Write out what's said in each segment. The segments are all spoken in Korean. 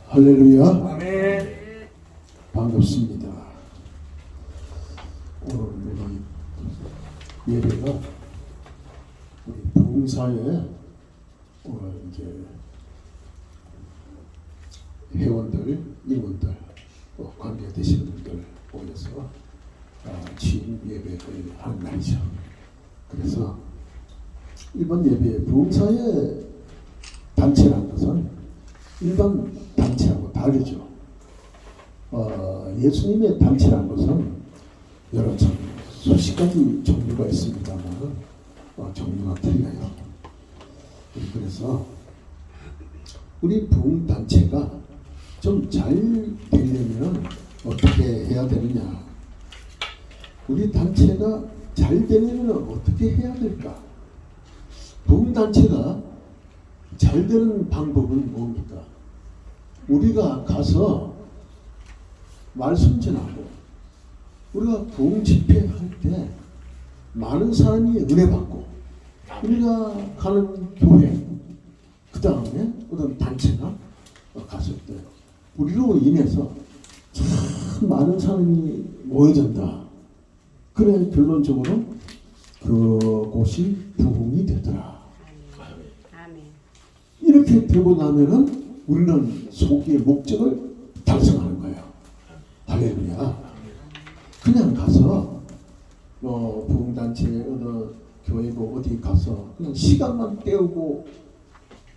할렐루야. 아멘. 반갑습니다. 오늘 우리 예배가 우리 부흥사에 오늘 이제 회원들, 임원들, 또 관계되시는 분들 모여서 취임 예배를 하는 날이죠. 그래서 이번 예배 부흥사의 단체라는 것은 일반 단체하고 다르죠. 예수님의 단체라는 것은 여러 수십 가지 종류가 있습니다만 종류가 틀려요. 그래서 우리 부흥단체가 좀 잘 되려면 어떻게 해야 되느냐, 우리 단체가 잘 되려면 어떻게 해야 될까? 부흥단체가 잘 되는 방법은 뭡니까? 우리가 가서 말씀 전하고 우리가 부흥 집회할 때 많은 사람이 은혜 받고 우리가 가는 교회, 그 다음에 어떤 단체가 갔을 때 우리로 인해서 참 많은 사람이 모여든다. 그래 결론적으로 그곳이 부흥이 되더라. 이렇게 되고 나면은 우리는 소기의 목적을 달성하는 거예요. 할렐루야. 그냥 가서 부흥단체 어느 교회고 어디 가서 그냥 시간만 때우고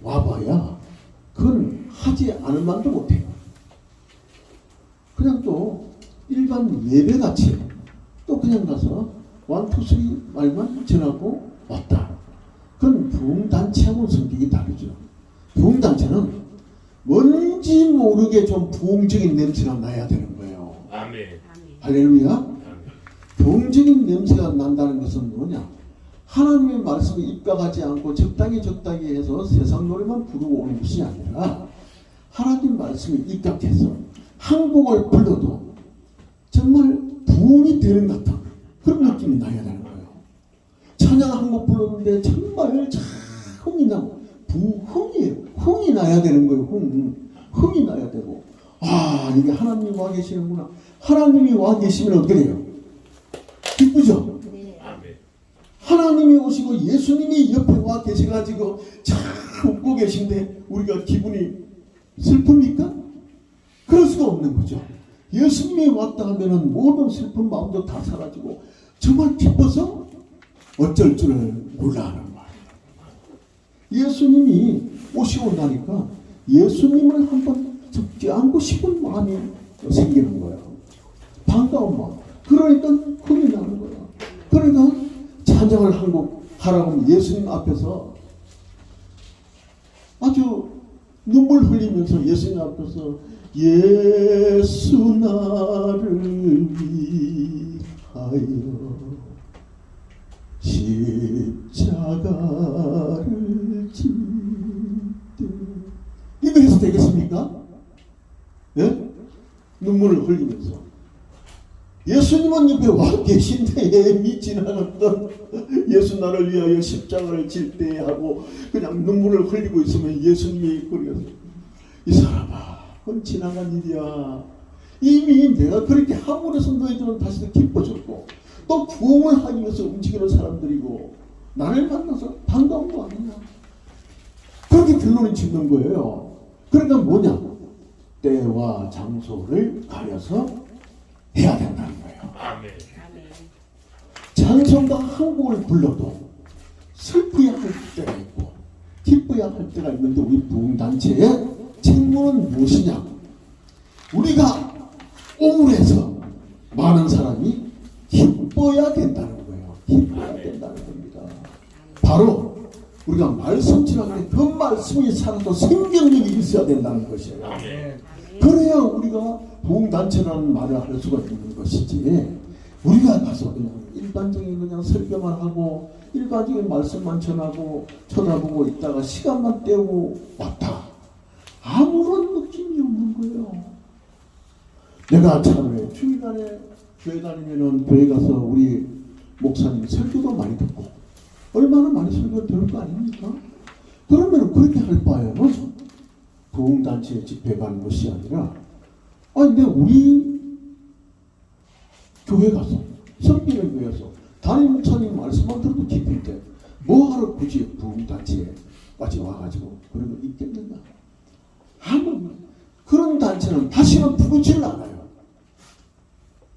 와봐야 그건 하지 않을 만도 못해요. 그냥 또 일반 예배같이 또 그냥 가서 원투쓰리 말만 전하고 왔다. 그건 부흥단체하고는 성격이 다르죠. 부흥단체는 뭔지 모르게 좀 부흥적인 냄새가 나야 되는 거예요. 아멘. 할렐루야. 부흥적인 냄새가 난다는 것은 뭐냐? 하나님의 말씀에 입각하지 않고 적당히 해서 세상 노래만 부르고 오는 것이 아니라 하나님 말씀에 입각해서 한 곡을 불러도 정말 부흥이 되는 것 같은 그런 느낌이 나야 되는 거예요. 찬양 한 곡 불렀는데 정말 흥이 나고 부흥이에요. 흥이 나야 되는 거예요. 흥이 나야 되고, 이게 하나님이 와 계시는구나. 하나님이 와 계시면 어떻게 돼요? 기쁘죠? 네. 하나님이 오시고 예수님이 옆에 와 계셔가지고 참 웃고 계신데 우리가 기분이 슬픕니까? 그럴 수가 없는 거죠. 예수님이 왔다 하면은 모든 슬픈 마음도 다 사라지고 정말 기뻐서 어쩔 줄을 몰라 하는 말이에요. 예수님이 오시고 나니까 예수님을 한번 껴안고 싶은 마음이 생기는 거예요. 반가운 마음. 그러니까 흥이 나는 거예요. 그러니까 찬양을 한 곡 하라고 하면 예수님 앞에서 아주 눈물 흘리면서 예수님 앞에서 예수 나를 위하여 십자가를 짓되 이거 해서 되겠습니까? 예? 눈물을 흘리면서 예수님은 옆에 와 계신데 믿지 않았던 예수 나를 위하여 십자가를 질 때 하고 그냥 눈물을 흘리고 있으면 예수님이 그래서 이 사람아 그건 지나간 일이야. 이미 내가 그렇게 함으로 해서 너희들은 다시 기뻐졌고 또 부흥을 하기 위해서 움직이는 사람들이고 나를 만나서 반가운 거 아니냐. 그렇게 결론을 짓는 거예요. 그러니까 뭐냐, 때와 장소를 가려서 해야 된다는 거예요. 아멘. 찬송가 한 곡을 불러도 슬퍼야 할 때가 있고 기뻐야 할 때가 있는데 우리 부흥단체의 책무는 무엇이냐, 우리가 오물해서 많은 사람이 기뻐야 된다는 거예요. 기뻐야 된다는 겁니다. 바로 우리가 말씀 지나갈 때 그 말씀이 살아도 생명력이 있어야 된다는 것이에요. 아멘. 그래야 우리가 부흥단체라는 말을 할 수가 있는 것이지, 우리가 가서 그냥 일반적인 그냥 설교만 하고 일반적인 말씀만 전하고 쳐다보고 있다가 시간만 때우고 왔다, 아무런 느낌이 없는 거예요. 내가 차라리 주일날에 교회 다니면은 교회 가서 우리 목사님 설교도 많이 듣고 얼마나 많이 설교 들을 거 아닙니까? 그러면 그렇게 할 바에는 부흥단체 집회 가는 것이 아니라 아니 근데 우리 교회 가서 성기는 교회에서 담임 목사님 말씀만 들어도 기쁜데 뭐하러 굳이 부흥단체까지 와가지고 그런 거 있겠느냐. 아무 그런 단체는 다시는 부르질 않아요.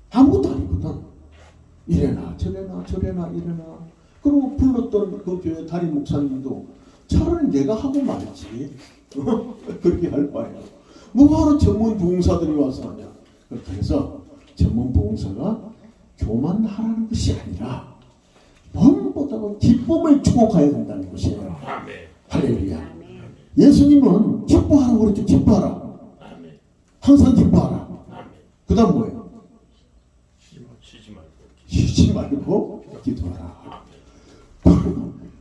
아무것도 아니거든. 이래나 저래나 이래나. 그리고 불렀던 그 교회 담임 목사님도 차라리 내가 하고 말지. 그렇게 할 바에요. 뭐하러 전문 부흥사들이 와서 하냐. 그렇게 해서 전문 부흥사가 교만하라는 것이 아니라 무엇보다도 기쁨을 주고 가야 된다는 것이에요. 아멘. 할렐루야. 아멘. 예수님은 기뻐하라고 그랬죠. 기뻐하라. 아멘. 항상 기뻐하라. 그 다음 뭐예요? 쉬지 말고 기도하라.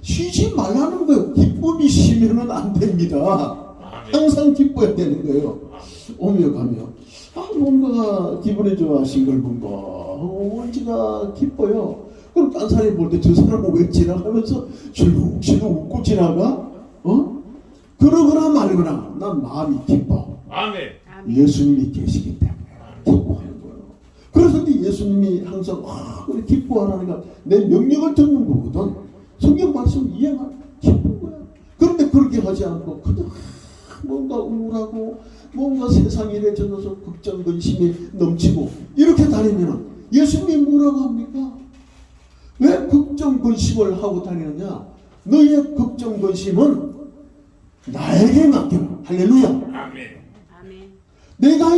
쉬지 말라는 거예요. 기쁨이 쉬면은 안 됩니다. 항상 기뻐야 되는 거예요. 오며 가며 뭔가 기분이 좋아 싱글벙글 언제가 기뻐요. 그럼 딴 사람이 볼 때 저 사람은 왜 지나가면서 실룩실룩 웃고 지나가? 그러거나 말거나 난 마음이 기뻐. 아멘. 예수님이 계시기 때문에 기뻐하는 거예요. 그래서 예수님이 항상 우리 기뻐하라니까 내 명령을 듣는 거거든. 성경 말씀 이해가 기쁜 거야. 그런데 그렇게 하지 않고 그냥 뭔가 우울하고 뭔가 세상 일에 젖어서 걱정 근심이 넘치고 이렇게 다니면 예수님이 뭐라고 합니까? 왜 걱정 근심을 하고 다니느냐? 너희의 걱정 근심은 나에게 맡겨라. 할렐루야. 아멘. 내가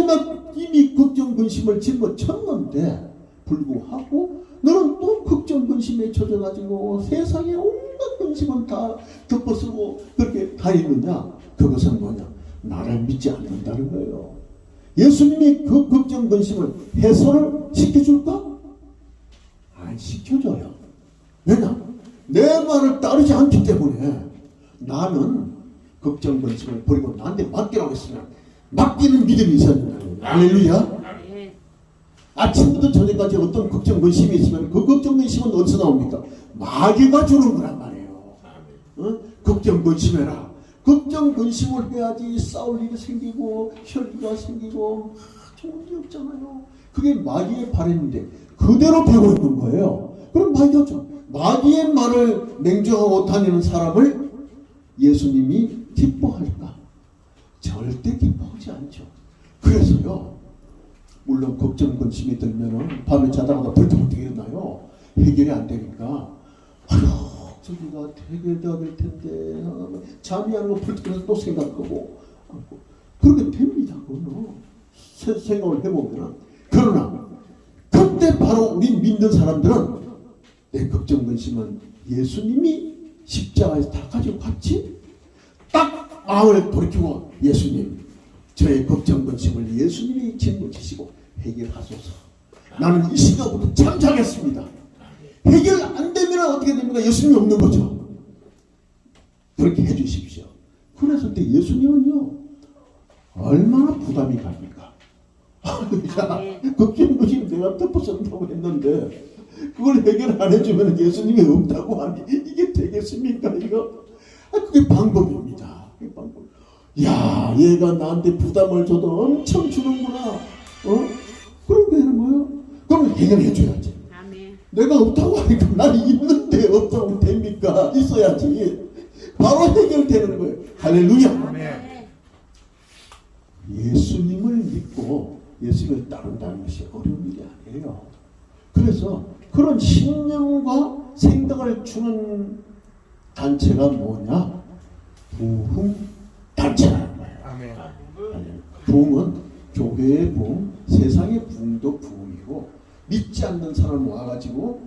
이미 걱정 근심을 짊어졌는데 불구하고 너는 또 걱정 근심에 젖어가지고 세상에 온갖 근심을 다 덮어쓰고 그렇게 다니느냐? 그것은 뭐냐? 나를 믿지 않는다는 거예요. 예수님이 그 걱정 근심을 해소를 시켜줄까? 안 시켜줘요. 왜냐? 내 말을 따르지 않기 때문에 나는 걱정 근심을 버리고 나한테 맡기라고 했으면 맡기는 믿음이 있어야 된다는 거예요. 할렐루야. 아침부터 저녁까지 어떤 걱정 근심이 있으면 그 걱정 근심은 어디서 나옵니까? 마귀가 주는 거란 말이에요. 걱정 근심해라. 걱정 근심을 해야지 싸울 일이 생기고 혈기가 생기고 좋은 게 없잖아요. 그게 마귀의 바람인데 그대로 배고 있는 거예요. 그럼 마귀가 좀 마귀의 말을 맹정하고 다니는 사람을 예수님이 기뻐할까? 절대 기뻐하지 않죠. 그래서요. 물론 걱정 근심이 들면은 밤에 자다가 벌떡벌떡 일어나요. 해결이 안 되니까 아휴 저기가 해결돼야 될 텐데 잠이 안 오고 벌떡 또 생각하고 그렇게 됩니다. 그거는 생각을 해보면. 그러나 그때 바로 우리 믿는 사람들은 내 걱정 근심은 예수님이 십자가에서 다 가지고 갔지. 딱 마음을 돌이키고 예수님 저의 걱정 근심을 예수님이 짊어지시고 해결하소서. 나는 이 시간부터 잠자겠습니다. 해결 안 되면 어떻게 됩니까? 예수님이 없는 거죠. 그렇게 해주십시오. 그랬을 때 예수님은요 얼마나 부담이 갑니까? 걱정 근심 내가 덮어쓴다고 했는데 그걸 해결 안 해주면 예수님이 없다고 하니 이게 되겠습니까? 이거 그게 방법입니다. 그게 방법. 야, 얘가 나한테 부담을 줘도 엄청 주는구나. 그런 게 되는 거예요. 그럼 해결해줘야지. 아멘. 내가 없다고 하니까 나는 있는데 없다고 됩니까? 있어야지. 바로 해결되는 거예요. 할렐루야. 아멘. 예수님을 믿고 예수님을 따른다는 것이 어려운 일이 아니에요. 그래서 그런 신념과 생각을 주는 단체가 뭐냐? 부흥 단체라는 거예요. 아멘. 부흥은 교회의 부흥, 세상의 부흥도 부흥이고 믿지 않는 사람 와가지고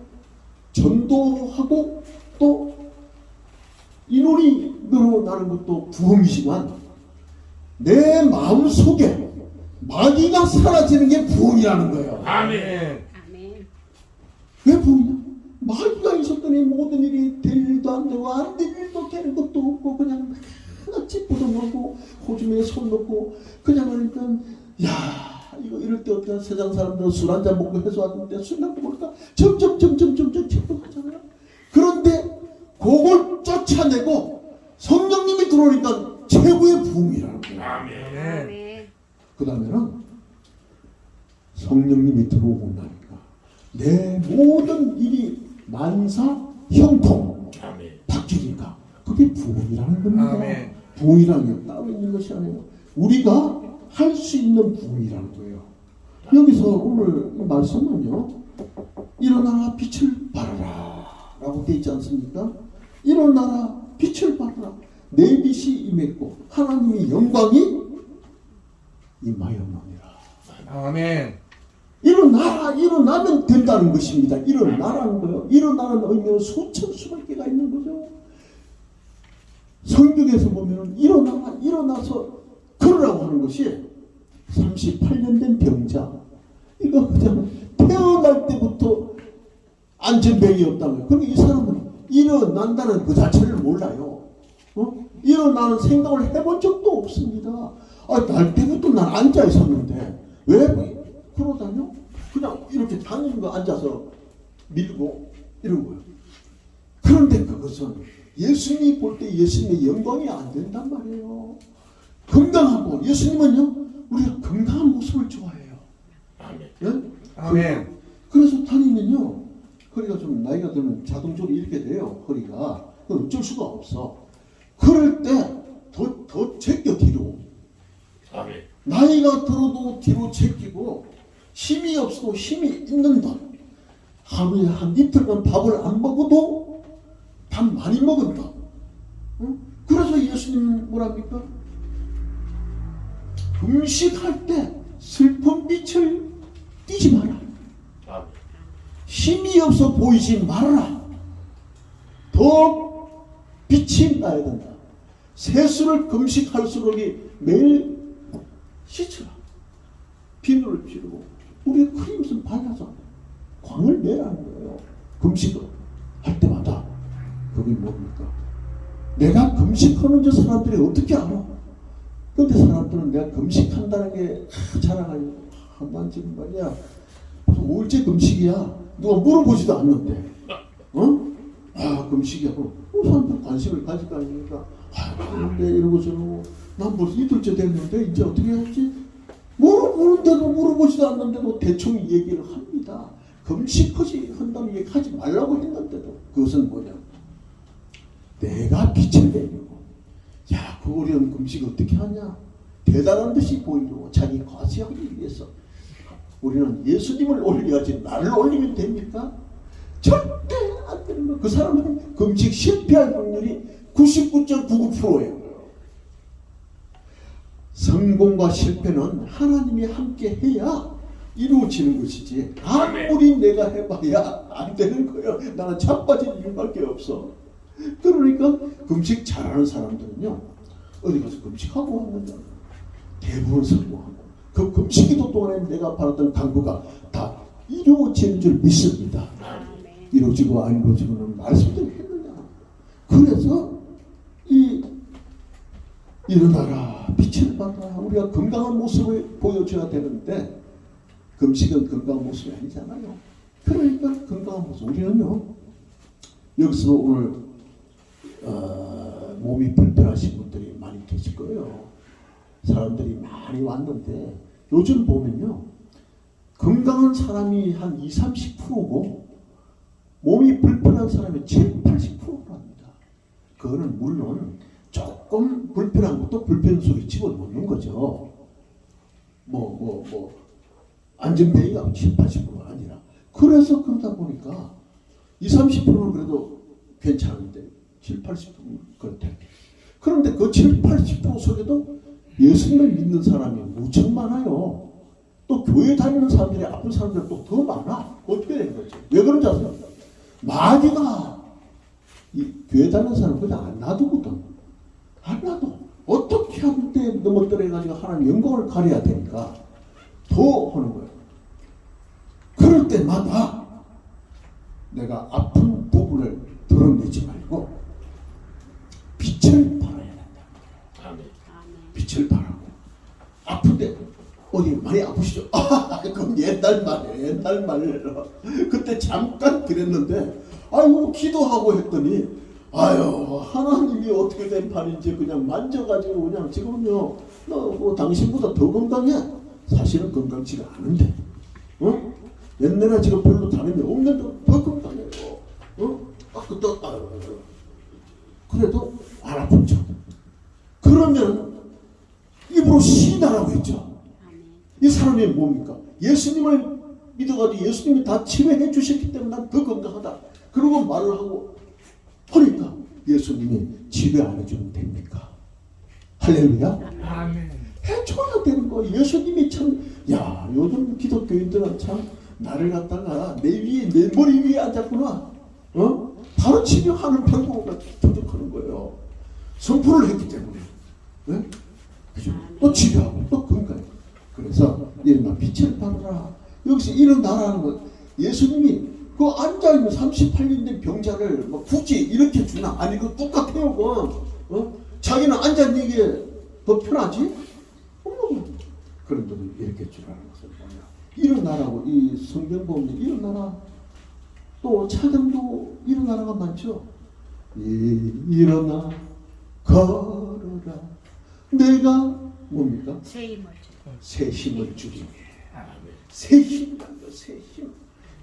전도하고 또 인원이 늘어나는 것도 부흥이지만 내 마음 속에 마귀가 사라지는 게 부흥이라는 거예요. 아멘. 왜 부흥이냐? 마귀가 있었더니 모든 일이 될 일도 안 되고 안 될 일도 되는 것도 없고 그냥 찌뿌둥하고 호주머니에 손 넣고 그냥 하니까 야 이거 이럴 때 어떤 세상 사람들은 술 한잔 먹고 해소하는데 술 먹고 보니까 점점 기뻐하잖아요. 그런데 그걸 쫓아내고 성령님이 들어오니까 최고의 부흥이라는 거예요. 아멘. 그 다음에는 성령님이 들어오고 나니까 내 모든 일이 만사 형통 바뀌니까 그게 부흥이라는 겁니다. 아멘. 부흥이라는 게 따로 있는 것이 아니에요. 우리가 할 수 있는 부흥이라는 거예요. 여기서 오늘 이 말씀은요, 일어나라 빛을 발하라 라고 되어 있지 않습니까? 일어나라 빛을 발하라. 내 빛이 임했고 하나님의 영광이 임하였느니라. 아멘. 일어나면 된다는 것입니다. 일어나라는 거예요. 일어나는 의미는 수천 수백 개가 있는 거죠. 성경에서 보면 일어나서 걸으라고 하는 것이 38년 된 병자, 이거 그냥 태어날 때부터 안전병이었다고요. 그러니까 이 사람은 일어난다는 그 자체를 몰라요. 일어나는 생각을 해본 적도 없습니다. 날 때부터 난 앉아 있었는데 왜 그러다뇨? 그냥 이렇게 다니는 거 앉아서 밀고 이런 거예요. 그런데 그것은 예수님이 볼 때 예수님의 영광이 안 된단 말이에요. 건강하고, 예수님은요 우리가 건강한 모습을 좋아해요. 예? 아멘. 그래서 다니면요 허리가 좀 나이가 들면 자동적으로 이렇게 돼요. 허리가 어쩔 수가 없어. 그럴 때 더 제껴 뒤로. 나이가 들어도 뒤로 제끼고 힘이 없어도 힘이 있는다. 하루에 한 이틀간 밥을 안 먹어도 밥 많이 먹은다. 그래서 예수님 뭐랍니까? 음식할 때 슬픈 빛을 띠지 마라. 힘이 없어 보이지 말아라. 더 빛이 나야 된다. 세수를 금식할수록 매일 씻어라. 비누를 피우고 우리 크림슨 발라서 광을 내라는 거예요. 금식을 할 때마다. 그게 뭡니까? 내가 금식하는 저 사람들이 어떻게 알아? 근데 사람들은 내가 금식한다는 게 자랑하려고 난 지금 말이야 무슨 5일째 금식이야. 누가 물어보지도 않는데 금식이야. 사람들 관심을 가질 거 아닙니까? 그런데 이러고 저러고 난 벌써 이틀째 됐는데 이제 어떻게 해야지? 물어보는데도 물어보지도 않는데도 대충 얘기를 합니다. 금식하지 한다는 얘기 하지 말라고 했는데도. 그것은 뭐냐? 내가 빛을 내려고. 야, 그 어려운 금식 어떻게 하냐? 대단한 듯이 보이려고 자기 과시하기 위해서. 우리는 예수님을 올려야지 나를 올리면 됩니까? 절대 안 되는 거예요. 그 사람은 금식 실패할 확률이 99.99%예요. 성공과 실패는 하나님이 함께 해야 이루어지는 것이지 아무리 내가 해봐야 안 되는 거예요. 나는 자빠질 이유밖에 없어. 그러니까 금식 잘하는 사람들은요 어디 가서 금식하고 왔는데 대부분 성공하고 그 금식기도 동안에 내가 바랐던 강구가 다 이루어지는 줄 믿습니다. 이루어지고 안 이루어지고는 말씀대로 했느냐. 그래서 일어나라 빛을 발하라. 우리가 건강한 모습을 보여줘야 되는데 금식은 건강한 모습이 아니잖아요. 그러니까 건강한 모습. 우리는요 여기서 오늘 몸이 불편하신 분들이 많이 계실 거예요. 사람들이 많이 왔는데 요즘 보면요 건강한 사람이 한 20-30%고 몸이 불편한 사람이 70-80%랍니다. 그거는 물론 조금 불편한 것도 불편 속에 집어넣는 거죠. 안전뱅이가 70-80%가 아니라. 그래서 그러다 보니까 20-30%는 그래도 괜찮은데 70-80%는 그렇대. 그런데 그 70-80% 속에도 예수님을 믿는 사람이 무척 많아요. 또 교회 다니는 사람들이 아픈 사람들이 또 더 많아. 어떻게 된 거지? 왜 그런지 아세요? 마귀가 이 교회 다니는 사람 그냥 안 놔두거든. 안 놔둬. 어떻게 하는데 넘어뜨려가지고 하나님 영광을 가려야 되니까 더 하는 거예요. 그럴 때마다 내가 아픈 부분을 드러내지 말고 빛을 발해야 된다. 빛을 발하고 아픈데 어디 많이 아프시죠? 그건 옛날 말이에요. 옛날 말. 그때 잠깐 그랬는데 아이고 기도하고 했더니 아유, 하나님이 어떻게 된 팔인지 그냥 만져가지고 그냥 지금요, 뭐 당신보다 더 건강해. 사실은 건강치가 않은데, 옛날에 지금 별로 다름이 없는데 더 건강해요. 그래도 안 아픈 척. 그러면 입으로 시인하라고 했죠. 이 사람이 뭡니까? 예수님을 믿어가지고 예수님이 다 치료해 주셨기 때문에 난 더 건강하다. 그러고 말을 하고 하니까 예수님이 치료 안 해주면 됩니까? 할렐루야. 아멘. 해줘야 되는 거. 예수님이 참, 야, 요즘 기독교인들은 참 나를 갖다가 내 위에, 내 머리 위에 앉았구나. 바로 치료하는 방법을 도둑하는 거예요. 선포를 했기 때문에. 네? 그죠? 또 치료하고 또 건강해. 그래서 일어나 빛을 발하라. 여기서 일어나라는 거. 예수님이 그 앉아있는 38년 된 병자를 뭐 굳이 이렇게 주나? 아니, 그 똑같아요. 자기는 앉아있는 게 더 편하지? 그런데 이렇게 주라는 것은 뭐냐? 일어나라고. 이 성경 보면 일어나라. 또 찬양도 일어나라가 많죠. 일어나 걸어라. 내가 뭡니까? 새 힘을 주기. 새 힘이란 거, 새 힘.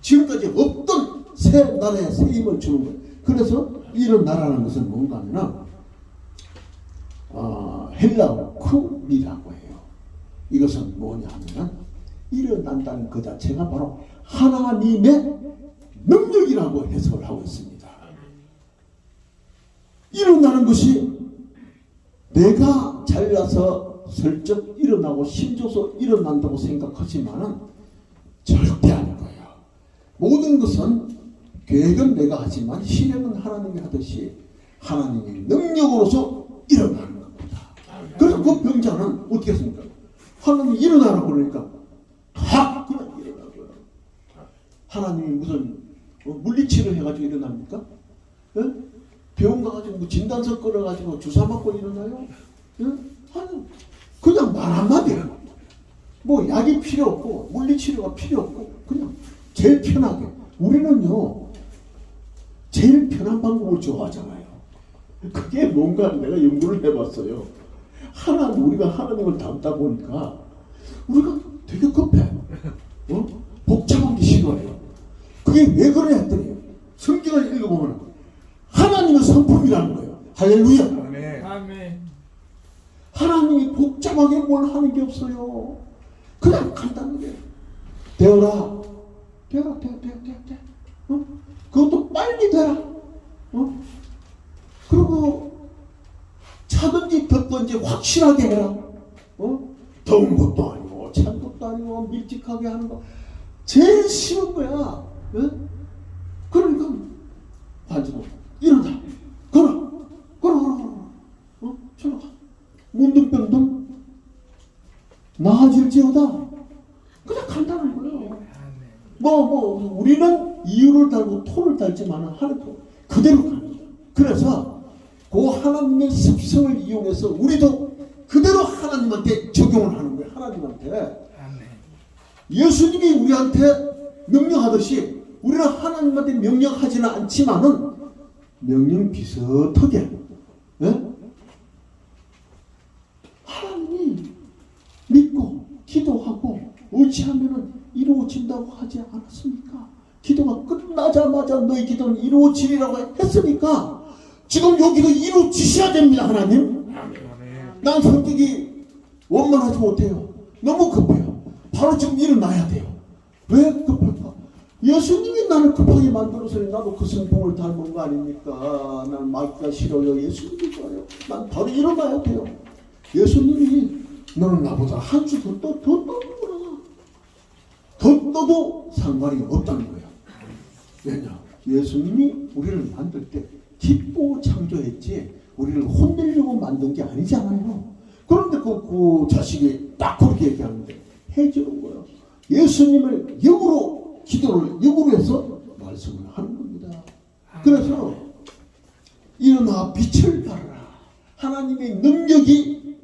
지금까지 없던 새 나라에 새 힘을 주는 거예요. 그래서 일어나라는 것은 뭔가 하면 헬라어 쿠미라고 해요. 이것은 뭐냐 하면 일어난다는 그 자체가 바로 하나님의 능력이라고 해석을 하고 있습니다. 일어나는 것이 내가 잘나서 슬쩍 일어나고 힘줘서 일어난다고 생각하지만은 절대 아닌 거예요. 모든 것은 계획은 내가 하지만 실행은 하나님이 하듯이 하나님의 능력으로서 일어나는 겁니다. 그래서 그 병자는 어떻게 했습니까? 하나님이 일어나라고 그러니까 다 그냥 일어나고요. 하나님이 무슨 물리치료 해가지고 일어납니까? 예? 병원 가가지고 뭐 진단서 끌어가지고 주사 맞고 일어나요? 예? 그냥 말 한마디예요. 뭐 약이 필요 없고 물리치료가 필요 없고 그냥 제일 편하게. 우리는요 제일 편한 방법을 좋아하잖아요. 그게 뭔가 내가 연구를 해봤어요. 우리가 하나님을 닮다 보니까 우리가 되게 급해. 복잡한 게 싫어해요. 그게 왜 그러냐 했더니 성경을 읽어보면 하나님의 성품이라는 거예요. 할렐루야. 아멘. 아멘. 하나님이 복잡하게 뭘 하는 게 없어요. 그냥 간단하게 되어라. 돼. 그것도 빨리 되라. 그리고 차든지 덥든지 확실하게 해라. 더운 것도 아니고 찬 것도 아니고 밀직하게 하는 거 제일 쉬운 거야. 그러니까 가지고 일어나. 걸어. 저러 가. 문둥병둥 나아질지어다. 그냥 간단한 거예요. 우리는 이유를 달고 토를 달지만 하나도 그대로 가는 거예요. 그래서 그 하나님의 습성을 이용해서 우리도 그대로 하나님한테 적용을 하는 거예요. 하나님한테. 예수님이 우리한테 명령하듯이 우리는 하나님한테 명령하지는 않지만은 명령 비슷하게 하나님이 믿고 기도하고 의지하면은 이루어진다고 하지 않았습니까? 기도가 끝나자마자 너희 기도는 이루어지리라고 했으니까 지금 여기도 이루어지셔야 됩니다. 하나님. 난 성격이 원만하지 못해요. 너무 급해요. 바로 지금 일어나야 돼요. 왜 급할까? 예수님이 나를 급하게 만들어서니 나도 그 성품을 닮은 거 아닙니까? 나는 말기가 싫어요. 예수님이 좋아요. 난 바로 일어나야 돼요. 예수님이 너는 나보다 한 주 더 떠는구나. 더 떠도 상관이 없다는 거예요. 왜냐? 예수님이 우리를 만들 때 기뻐 창조했지 우리를 혼내려고 만든 게 아니잖아요. 그런데 그 자식이 딱 그렇게 얘기하는데 해주는 거예요. 예수님을 영으로 기도를 영으로 해서 말씀을 하는 겁니다. 그래서 일어나 빛을 발하라. 하나님의 능력이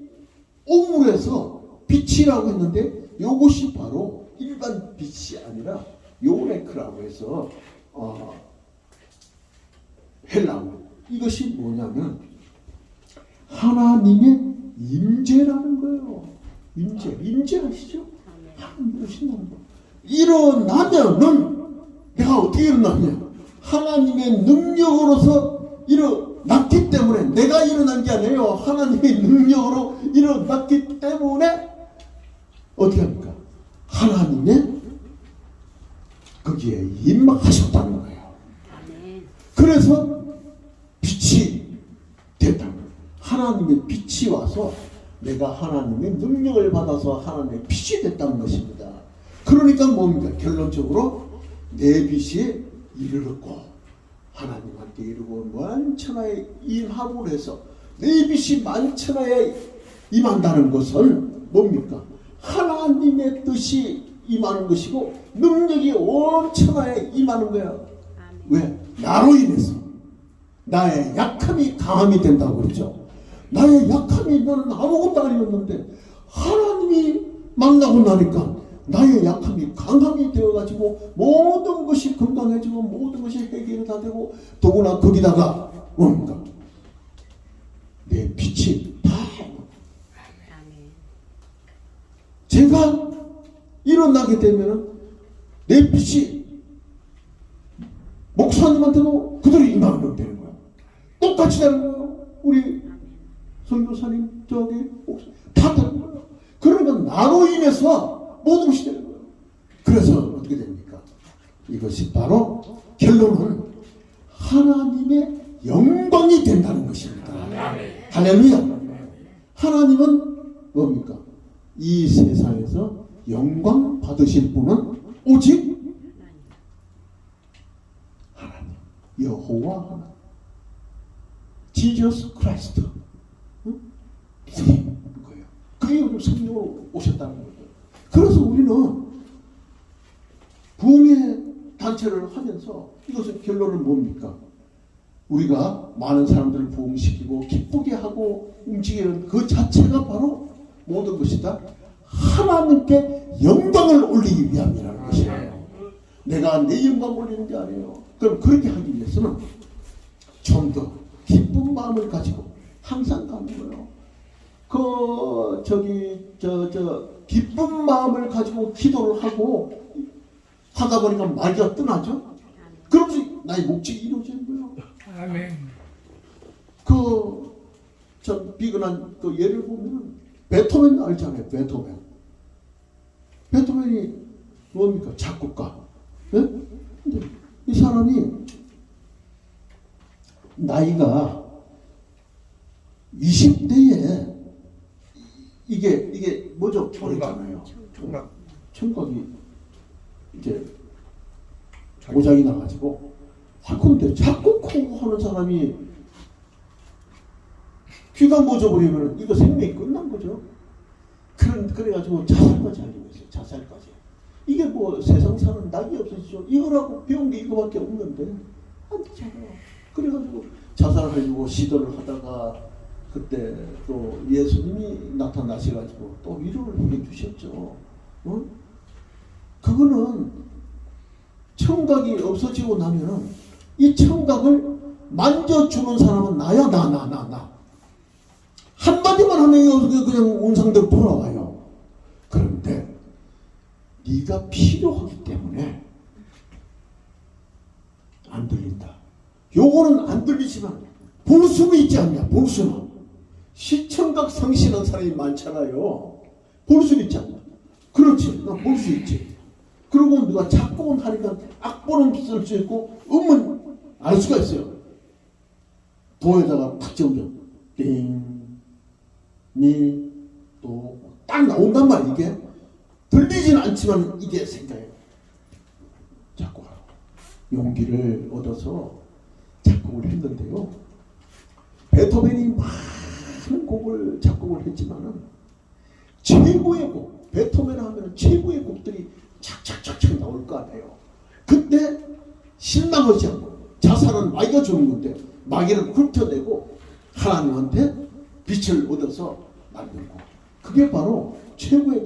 옥물에서 빛이라고 했는데 이것이 바로 일반 빛이 아니라 요레크라고 해서 헬라어 이것이 뭐냐면 하나님의 임재라는 거예요. 임재 아시죠? 하나님 오신다는 거. 일어나면은 내가 어떻게 일어나냐? 하나님의 능력으로서 일어났기 때문에, 내가 일어난 게 아니에요. 하나님의 능력으로 일어났기 때문에 어떻게 합니까? 하나님의 거기에 임하셨다는 거예요. 그래서 빛이 됐다는 거예요. 하나님의 빛이 와서 내가 하나님의 능력을 받아서 하나님의 빛이 됐다는 것입니다. 그러니까 뭡니까? 결론적으로 내 빛이 이르렀고 하나님한테 이르고 만천하에 임함으로 해서 내 빛이 만천하에 임한다는 것은 뭡니까? 하나님의 뜻이 임하는 것이고 능력이 온 천하에 임하는 거야. 왜? 나로 인해서 나의 약함이 강함이 된다고 그러죠. 나의 약함이, 너는 아무것도 아니었는데 하나님이 만나고 나니까 나의 약함이 강함이 되어가지고 모든 것이 건강해지고 모든 것이 해결이 다 되고, 더구나 거기다가 뭡니까? 내 빛이 다 제가 일어나게 되면 내 빛이 목사님한테도 그대로 임하면 되는 거야. 똑같이 되는 거야. 우리 선교사님, 저기 목사 다 되는 거야. 그러면 나로 인해서 모든 것이 되는 거예요. 그래서 어떻게 됩니까? 이것이 바로 결론은 하나님의 영광이 된다는 것입니다. 할렐루야. 하나님은 뭡니까? 이 세상에서 영광 받으실 분은 오직 하나님, 여호와 하나님, 지저스 크라이스트. 거예요. 그게 오늘 성령으로 오셨다는 거예요. 그래서 우리는 부흥의 단체를 하면서 이것은 결론은 뭡니까? 우리가 많은 사람들을 부흥시키고 기쁘게 하고 움직이는 그 자체가 바로 모든 것이 다 하나님께 영광을 올리기 위함이라는 것이에요. 내가 내 영광 올리는 게 아니에요. 그럼 그렇게 하기 위해서는 좀 더 기쁜 마음을 가지고 항상 가는 거예요. 기쁜 마음을 가지고 기도를 하고 하다 보니까 마귀가 떠나죠. 그러면서 나의 목적이 이루어지는 거예요. 아멘. 전 비근한 예를 보면 베토벤 알잖아요. 베토벤이 뭡니까? 작곡가. 네? 근데 이 사람이 나이가 20대에 이게 뭐죠? 그랬잖아요. 청각이 이제 고장이 나가지고. 근데 작곡하는 사람이 귀가 멎어버리면 이거 생명이 끝난 거죠. 그래가지고 자살까지 하려고 했어요. 자살까지. 이게 뭐 세상 사는 낙이 없으시죠. 이거라고 배운 게 이거밖에 없는데 안 되잖아요. 그래가지고 자살하려고 시도를 하다가 그때 또 예수님이 나타나셔가지고 또 위로를 해주셨죠. 그거는 청각이 없어지고 나면은 이 청각을 만져주는 사람은 나야. 나. 한마디만 하면 그냥 운상대로 돌아와요. 그런데 네가 필요하기 때문에 안 들린다. 요거는 안 들리지만 볼 수는 있지 않냐. 볼 수는. 시청각 상실한 사람이 많잖아요. 볼 수는 있지 않냐. 그렇지. 나 볼 수 있지. 그리고 누가 작곡은 하니까 악보는 쓸 수 있고 음은 알 수가 있어요. 도에다가 탁 적으면 띵, 니, 도 딱 나온단 말이야. 이게 들리진 않지만 이게 생겨요. 작곡하고 용기를 얻어서 작곡을 했는데요. 베토벤이 많은 곡을 작곡을 했지만은 최고의 곡, 베토벤 하면 최고의 곡들이 착착착착 나올 거 아니에요. 그때 실망하지 않고, 자살은 마귀가 주는 건데 마귀를 훑어내고 하나님한테 빛을 얻어서 만들고, 그게 바로 최고의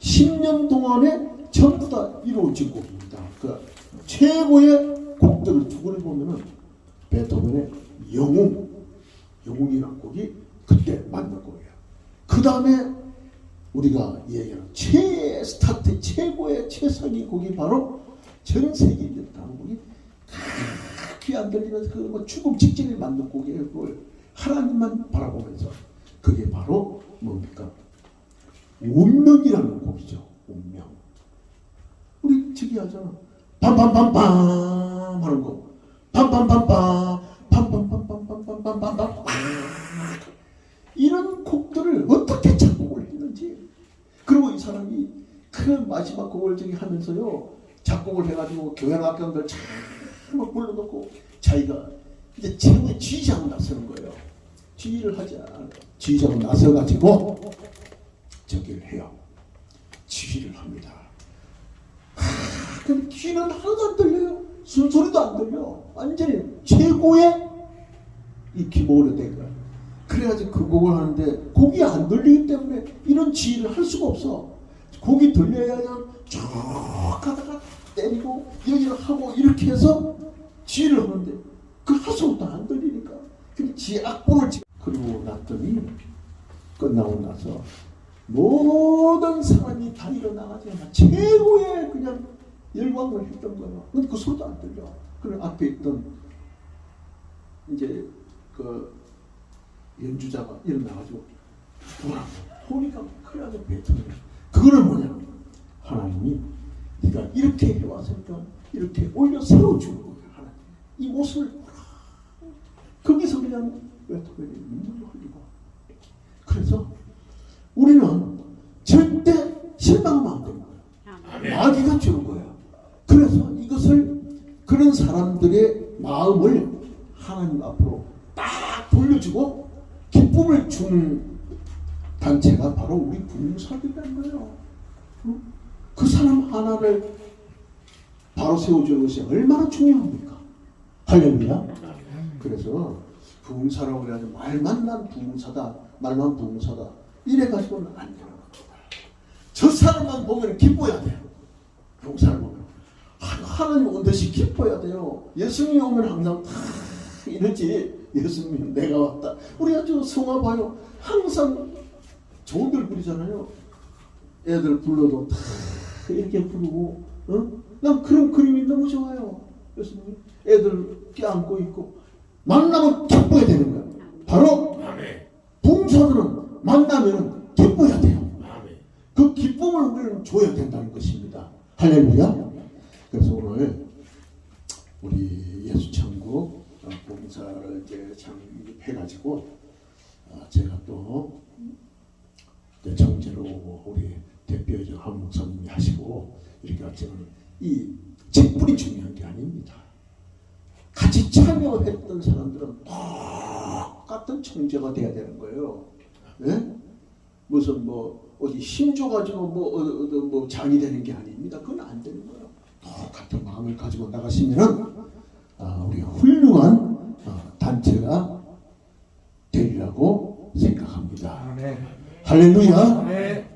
10년 동안에 전부 다 이루어진 곡입니다. 그 최고의 곡들을 두 권을 보면은 베토벤의 영웅이라는 곡이 그때 만든 곡이에요. 그 다음에 우리가 얘기하는 스타트 최고의 최상위 곡이 바로 전 세계인들 다른 곡이 귀 안 들리면서 그 뭐 죽음 직전에 만든 곡이에요. 그걸 하나님만 바라보면서 그게 바로 뭡니까? 운명이라는 곡이죠. 운명. 우리 저기 하잖아. 빰빰빰빰 하는 거. 빰빰빰빰 빰빰빰빰빰빰빰빰빰 이런 곡들을 어떻게 작곡을 했는지. 그리고 이 사람이 그 마지막 곡을 저기 하면서요 작곡을 해가지고 교향악단들 잘 불러놓고 자기가 이제 최후의 지휘자로 나서는 거예요. 지휘를 하자. 지휘자로 나서가지고 저기를 해요. 지휘를 합니다. 근데 귀는 하나도 안 들려요. 숨소리도 안 들려. 완전히 최고의 이 기본으로 된 거야. 그래가지고 그 곡을 하는데 곡이 안 들리기 때문에 이런 지휘를 할 수가 없어. 곡이 들려야 그냥 쭉 가다가 때리고 여기를 하고 이렇게 해서 지휘를 하는데 그 하소도 안 들리니까 그 지 악보를 그리고 났더니 끝나고 나서 모든 사람이 다 일어나가지고 최고의 그냥 열광을 했던 거예요. 근데 그 소리도 안 들려. 그래 앞에 있던 이제 그 연주자가 일어나가지고 뭐라고 소리가 크게 뱉어요. 그거는 뭐냐? 하나님이 네가 이렇게 해왔으니까 이렇게 올려 세워주는 거예요. 하나님. 이 옷을 거기서 그냥 왜 눈물을 흘리고. 그래서 우리는 절대 실망하면 안 되는 거예요. 마귀가 주는 거예요. 그래서 이것을 그런 사람들의 마음을 하나님 앞으로 딱 돌려주고 기쁨을 주는 단체가 바로 우리 부흥사들이라는 거예요. 그 사람 하나를 바로 세워주는 것이 얼마나 중요합니까? 할렐루야. 그래서 부흥사라고 해가지고 말만 난 부흥사다, 말만 부흥사다 이래가지고는 안 되는 겁니다. 저 사람만 보면 기뻐야 돼요. 부흥사를 보면 하나님 온 듯이 기뻐야 돼요. 예수님이 오면 항상 이러지. 예수님 내가 왔다. 우리가 저 성화 봐요. 항상 좋은들 부르잖아요. 애들 불러도 다 이렇게 부르고, 난 그런 그림이 너무 좋아요. 예수님 애들 껴안고 있고 만나면 기뻐야 되는 거예요. 바로 부흥사들은 만나면 기뻐야 돼요. 그 기쁨을 우리는 줘야 된다는 것입니다. 할렐루야. 그래서 오늘 우리 예수천국 봉사를 이제 창립해가지고 제가 또 정제로 우리 대표이죠 한 목사님이 하시고 이렇게 하지만 이 책불이 중요한 게 아닙니다. 같이 참여했던 사람들은 똑같은 청제가 돼야 되는 거예요. 네? 무슨 뭐 어디 힘 줘가지고 뭐 장이 되는 게 아닙니다. 그건 안 되는 거예요. 똑같은 마음을 가지고 나가시면은 우리 훌륭한 단체가 되리라고 생각합니다. 아멘. 할렐루야. 아멘.